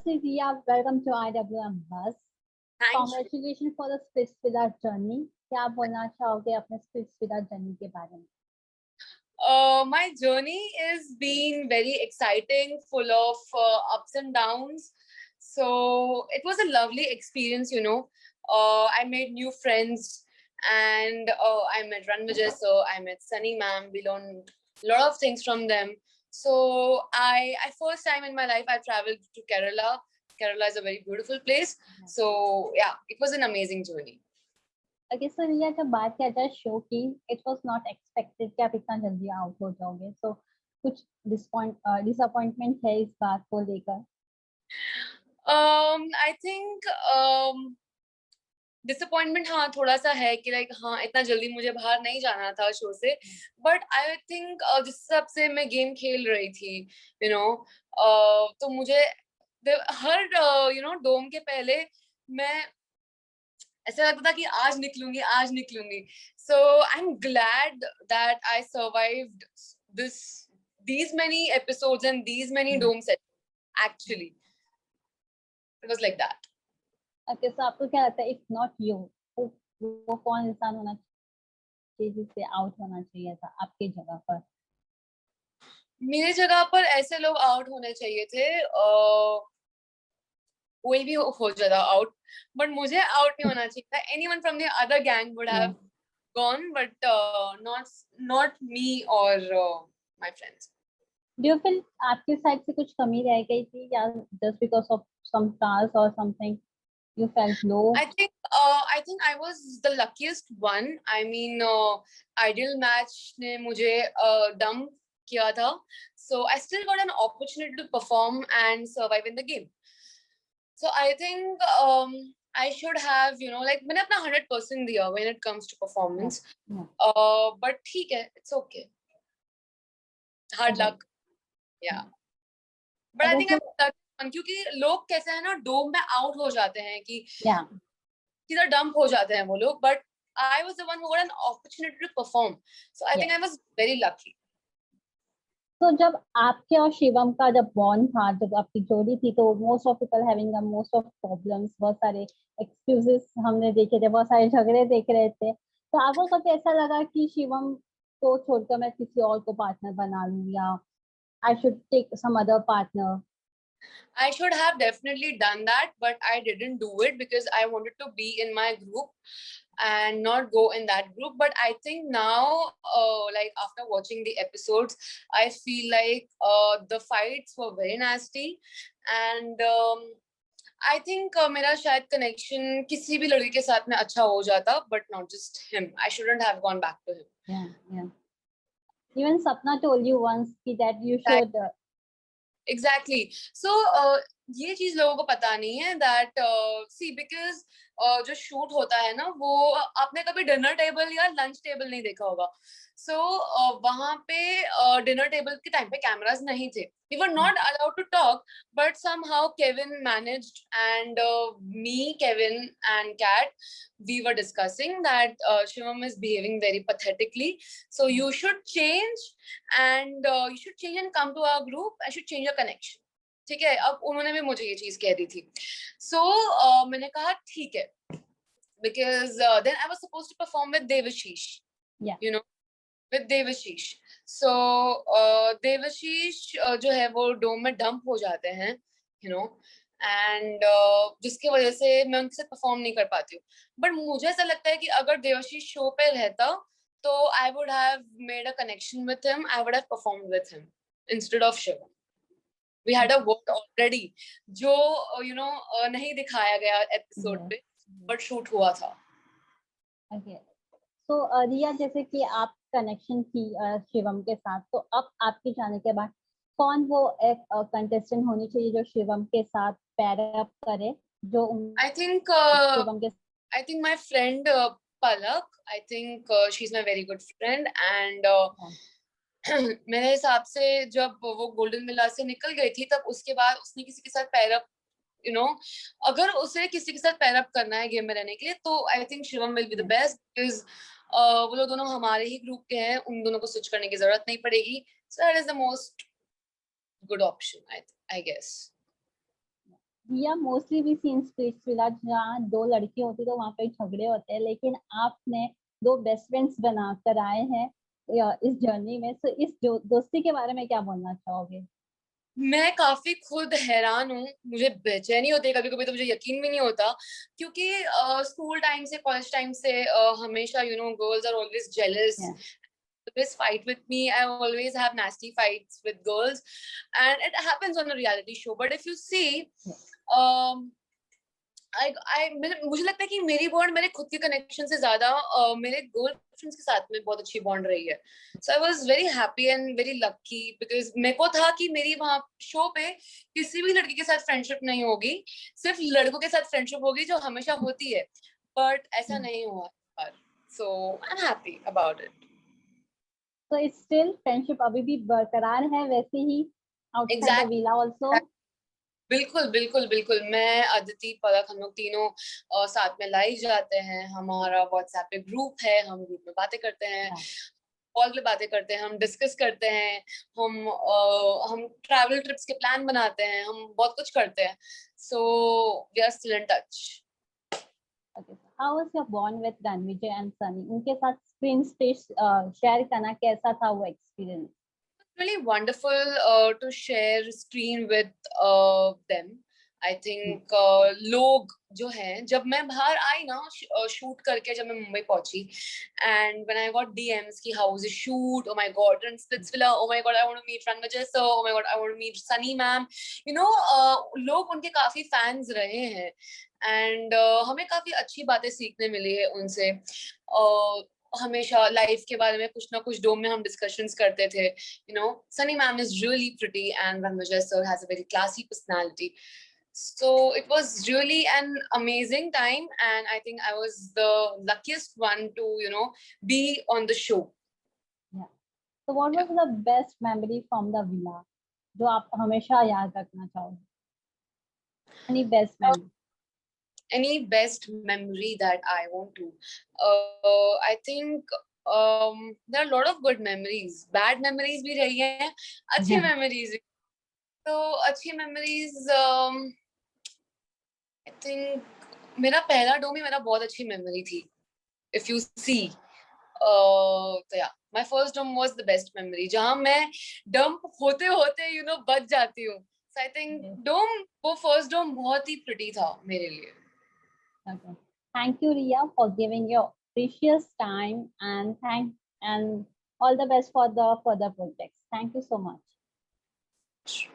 Firstly, Ria, welcome to IWM Bus. Thank you. Congratulations for the Spitsvilla journey. क्या बोलना चाहोगे अपने Spitsvilla journey के बारे में? My journey is been very exciting, full of ups and downs. So it was a lovely experience, you know. I made new friends, and I met Ranvijay, so I met Sunny ma'am. We learned a lot of things from them. So I first time in my life I traveled to Kerala. Kerala is a very beautiful place. So yeah, it was an amazing journey. Okay, so रिया जब बात किया जाए show की, it was not expected कि आप इतना जल्दी out हो जाओगे. So कुछ disappointment है इस बात को लेकर? I think डिसअपॉइंटमेंट हाँ थोड़ा सा है कि लाइक हाँ इतना जल्दी मुझे बाहर नहीं जाना था शो से. बट आई थिंक जिस हिसाब से मैं गेम खेल रही थी यू नो तो मुझे हर डोम के पहले मैं ऐसा लगता था कि आज निकलूंगी. So I am glad that I survived these many episodes and these many dome sets. Actually it was like that. Okay, so आपको क्या लगता है if not you, वो कौन इंसान होना चाहिए जिससे आउट होना चाहिए था आपकी जगह पर? मेरे जगह पर ऐसे लोग आउट होने चाहिए थे. कोई भी हो जाता आउट, बट मुझे आउट नहीं होना चाहिए था. Anyone from the other gang would have gone, but not me और my friends. Do you feel आपके साइड से कुछ कमी रह गई थी या just because of some task or something you felt low? I think I was the luckiest one. I mean, Ideal Match ने मुझे dump किया था, so I still got an opportunity to perform and survive in the game. So I think I should have, like मैंने अपना 100% दिया when it comes to performance. But ठीक है, it's okay. Hard luck. Yeah. But I think I'm lucky क्योंकि लोग कैसे है ना डोम में आउट हो जाते हैं कि सीधा डंप हो जाते हैं वो लोग. But I was the one who got an opportunity to perform. So I think I was very lucky. तो जब आपके और शिवम का जब बॉन्ड था, जब आपकी जोड़ी थी, तो most of people having the most of problems, बहुत सारे एक्सक्यूजेस हमने देखे थे, बहुत सारे झगड़े देख रहे थे. तो आपको कभी ऐसा लगा कि शिवम को छोड़कर मैं किसी और को पार्टनर बना लूं या I should take some other partner? I should have definitely done that, but I didn't do it because I wanted to be in my group and not go in that group. But I think now, like after watching the episodes, I feel like the fights were very nasty, and I think मेरा शायद connection किसी भी लड़की के साथ में अच्छा हो जाता, but not just him. I shouldn't have gone back to him. Yeah. Even Sapna told you once that you should. Exactly. So ये चीज लोगों को पता नहीं है that see because जो शूट होता है ना वो आपने कभी डिनर टेबल या लंच टेबल नहीं देखा होगा. सो वहां पे डिनर टेबल के टाइम पे कैमरास नहीं थे. We were not allowed to talk, but somehow Kevin managed, and me, Kevin, and Kat, we were discussing that Shivam is behaving very pathetically. So you should change, and you should change and come to our group. I should change your connection. ठीक है. अब उन्होंने भी मुझे ये चीज कह दी थी. So मैंने कहा ठीक है, because then I was supposed to perform with Devashish. You know, with Devashish. So Devashish जो है वो डोम में डंप हो जाते हैं, and जिसकी वजह से मैं उनके साथ परफॉर्म नहीं कर पाती हूँ. बट मुझे ऐसा लगता है कि अगर देवाशीष शो पे रहता तो I would have made a connection with him. I would have performed with him instead of Shivam. We had a word already जो नहीं दिखाया गया एपिसोड पे, बट शूट हुआ था. Okay. So रिया, जैसे कि आप कनेक्शन थी शिवम के साथ, तो अब आपके जाने के बाद कौन वो एक कंटेस्टेंट होनी चाहिए जो शिवम के साथ पैर अप करे, जो I think my friend Palak. I think she's my very good friend, and मेरे हिसाब से जब वो गोल्डन विला से निकल गई थी तब उसके बाद उसने किसी के साथ पैर अप अगर उसे किसी के साथ पैर अप करना है गेम में रहने के लिए तो I think Shivam will be the best, because वो लोग दोनों हमारे ही ग्रुप के हैं. उन दोनों को स्विच करने की जरूरत नहीं पड़ेगी. So that is the most good option I guess. या मोस्टली भी सीन स्प्लिट्स विला जहाँ दो लड़की होती तो वहां पे झगड़े होते हैं, लेकिन आपने दो बेस्ट फ्रेंड्स बनाकर आए हैं इस जर्नी में। तो इस दोस्ती के बारे में क्या बोलना चाहोगे? मैं काफी खुद हैरान हूँ, मुझे बेचैनी होती है कभी कभी, तो मुझे यकीन भी नहीं होता, क्योंकि स्कूल टाइम से, कॉलेज टाइम से हमेशा girls are always jealous, always fight with me. I always have nasty fights with girls, and it happens on a reality show. But if you see, um, मुझे लगता है कि मेरी bond मेरे खुद के कनेक्शन से ज्यादा मेरे गर्ल फ्रेंड्स के साथ में बहुत अच्छी बॉन्ड रही है। So I was very happy and very lucky, because मेरे को था कि मेरी वहां शो पे किसी भी लड़की के साथ फ्रेंडशिप नहीं होगी, सिर्फ लड़कों के साथ फ्रेंडशिप होगी, जो हमेशा होती है, बट ऐसा नहीं हुआ। So I am happy about it. तो स्टिल फ्रेंडशिप अभी भी बरकरार है वैसे ही आउटसाइड द विला आल्सो? बिल्कुल बिल्कुल बिल्कुल, मैं, अदिति, पलक, हम लोग तीनों साथ में लाइव जाते हैं, हमारा व्हाट्सएप पे ग्रुप है, हम ग्रुप में बातें करते हैं, कॉल पे बातें करते हैं, हम डिस्कस करते हैं, हम ट्रैवल ट्रिप्स के प्लान बनाते हैं, हम बहुत कुछ करते हैं। So we are still in touch. Okay. How was your bond with Ranvijay and Sunny? उनके साथ स्क्रीन स्पेस शेयर करना कैसा था वो experience? Really wonderful to share screen with them. I think लोग जो हैं, जब मैं बाहर आई ना शूट करके, जब मैं मुंबई पहुंची, and when I got DMs कि how was the shoot, oh my god, and Splitsvilla, oh my god, I want to meet Ranvijay sir, oh my god, I want to meet Sunny ma'am, लोग उनके काफी fans रहे हैं, and हमें काफी अच्छी बातें सीखने मिली है उनसे। हमेशा लाइफ के बारे में कुछ ना कुछ डोम में हम डिस्कशंस करते थे। Sunny ma'am is really pretty and Ranvijay sir has a very classy personality. So it was really an amazing time, and I think I was the luckiest one to, be on the show. Yeah. So what was the best memory from the villa जो आप हमेशा याद रखना चाहोगे? Any best memory? Any best memory that I want to, I think there are a lot of good memories, bad memories भी रही हैं, अच्छी memories भी। तो अच्छी memories, I think मेरा पहला डोम ही मेरा बहुत अच्छी memory थी, if you see. तो या my first dome was the best memory, जहाँ मैं डंप होते होते बच जाती हूँ। So I think वो first dome बहुत ही pretty था मेरे लिए। Okay. Thank you, Ria, for giving your precious time, and all the best for the further projects. Thank you so much.